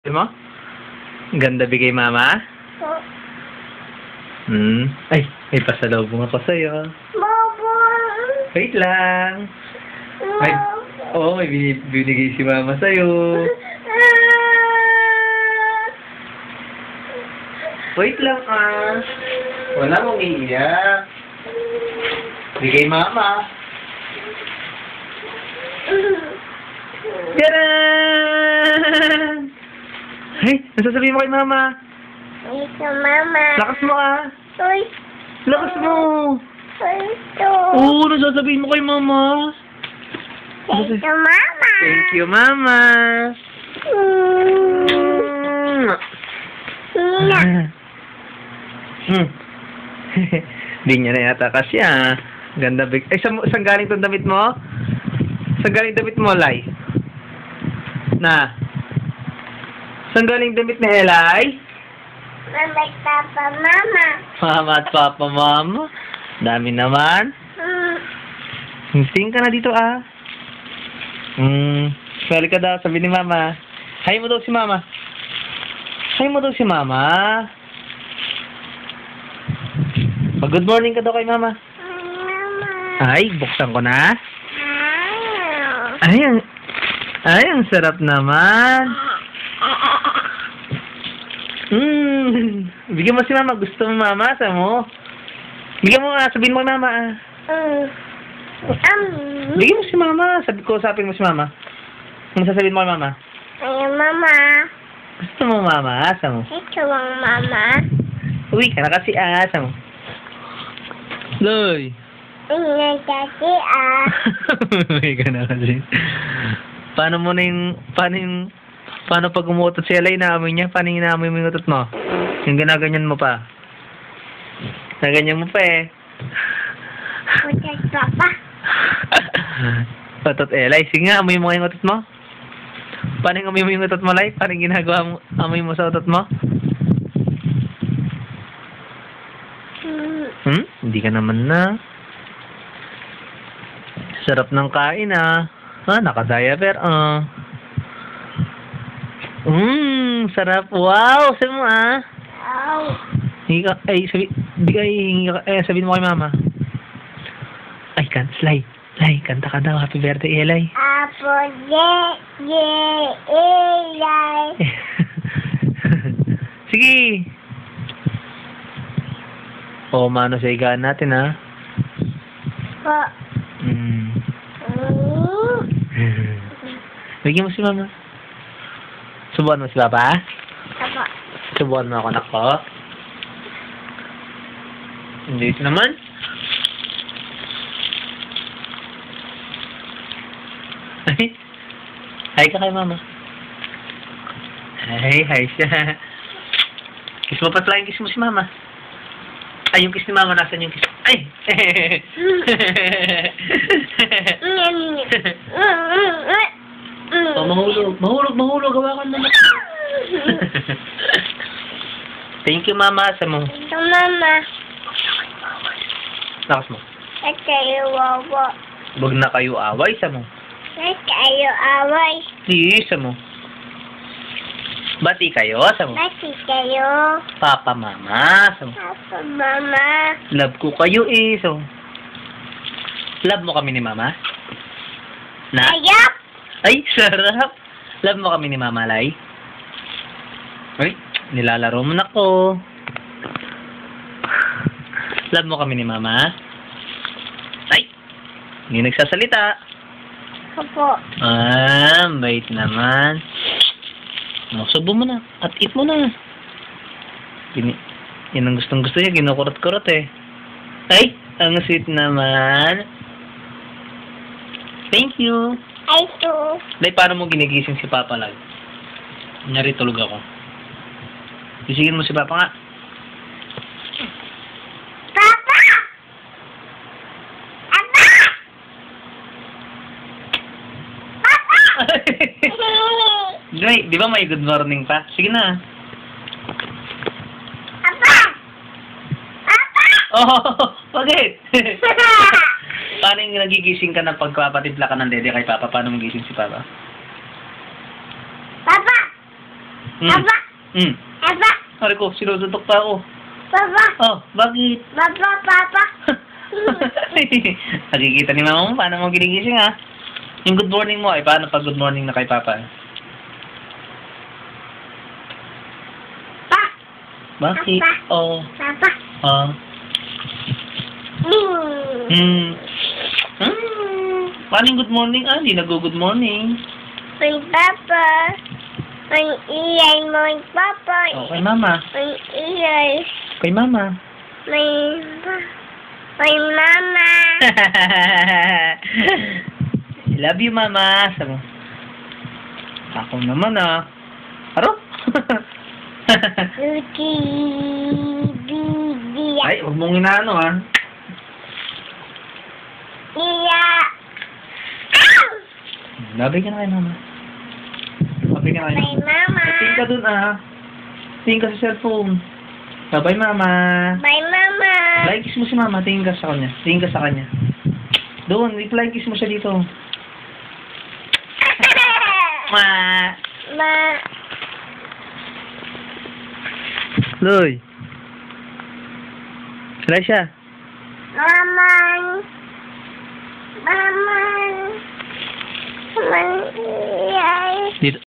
mo? Ganda bigay mama? Po. Ay, may pasalubong ako sa'yo. Bobo. Wait lang. Ay, oo, may binigay si mama sa'yo. Wait lang Wala mong iiyak. Bigay mama. Tadaan! Ay, nasasabihin mo kay mama. Ito, mama. Lakas mo Uy. Lakas mo. Ito. Oo, nasasabihin mo kay mama. Ito, mama. Thank you, mama. Nina. Di niya na yata kasi Ganda big. Ay, saan galing itong damit mo? Saan galing damit mo, Lai? Na? Saan galing damit ni Eli? Mama, papa, mama. Mama at papa, mama. Dami naman. Tingin ka na dito, Sorry ka daw, sabi ni mama. Hay mo daw si mama. Hay mo daw si mama. Good morning ka daw kay mama. Mama. Ay, buksan ko na. Ay, ang sarap naman. Bigyan mo si mama. Gusto mo mama? Sa mo? Bigyan mo sabihin mo kay mama Bigyan mo si mama. Usapin mo si mama. Ano sasabihin mo kay mama? Ay, mama. Gusto mo mama? Sa mo? Ito ang mama. Uwi ka na kasi sa mo? Loy. Ina kasi Uwi ka na kasi. Paano pag umutot si Eli, inaamoy niya? Paano inaamoy mo yung utot mo? Yung ginaganyan mo pa. Naganyan mo pa Utot papa. Utot Eli. Sige nga, amoy mo yung utot mo. Paano yung amoy mo yung utot mo, Lai? Paano yung ginagawa mo, amoy mo sa utot mo? Hindi ka naman na. Sarap ng kain naka-diaper sarap. Wow, sabi mo Ow. Sabihin mo kay mama. Ay, Lai, kanta ka daw. Happy birthday, Eli. Apo, Eli. Sige. Mano sa higaan natin, Po. Bigyan mo si mama. Subuan mo si papa? Apo. Subuan mo ako, anak ko. Hindi naman. Hi ka kay mama. Hi siya. Kiss mo pa lang, kiss mo si mama. Ay, yung kiss ni mama, nasan yung kiss? Ay! Mahulog. Hawakan naman. Thank you, mama. Sa mo. Ito, mama. Lakas mo. At kayo wawa. Wag na kayo away. Sa mo. At kayo away. Sa mo. Bati kayo. Sa mo. Bati kayo. Papa, mama. Sa mo. Papa, mama. Love ko kayo So. Love mo kami ni mama? Na? Ayop. Ay, sarap. Love mo kami ni mama, Lai? Ay, nilalaro mo na ko. Love mo kami ni mama? Ay, hindi nagsasalita. Opo. Bait naman. Subo mo na. At eat mo na. Yan ang gustong-gusto niya. Ginukurot-kurot Ay, ang sweet naman. Thank you. Ay, to. Lai, paano mo ginigising si Papa, Lai? Kunyari, tulog ako. Gisingin mo si Papa nga. Papa! Papa! Papa! Lai, di ba may good morning pa? Sige na. Papa! Papa! Bakit? Paano yung nagigising ka na pagpapatipla ka ng dede kay Papa? Paano magising si Papa? Papa! Papa. Hmm. Papa. Pare ko, sinusuntok pa ako. Papa. Oh, bakit? Papa. Nakikita ni mama mo, paano mo ginigising ha? Yung good morning mo, ay paano pag good morning na kay papa? Pa. Bakit? Papa. Oh. Papa. Oh. Hmm. Paano yung good morning? Ah, hindi nag-good morning. May papa. May iyay mo yung papa. Oh, kay mama. May iyay. Kay mama. May mama. Love you, mama. Sabi mo. Ako naman, ah. Aro? Luki. Bibi. Ay, huwag mong inaano, ah. Iya. Labay ka na kay mama. Labay ka na kay May mama. mama. Tingin ka dun, ah. Tingin ka sa cellphone. Bye, mama. May mama. Flying kiss mo si mama. Tingin ka sa kanya. Tingin ka sa kanya. Doon, i-flying kiss mo siya dito. Ma. Ma. Loy. Wala siya. Maman. Maman. Maman. Iyay. Dito.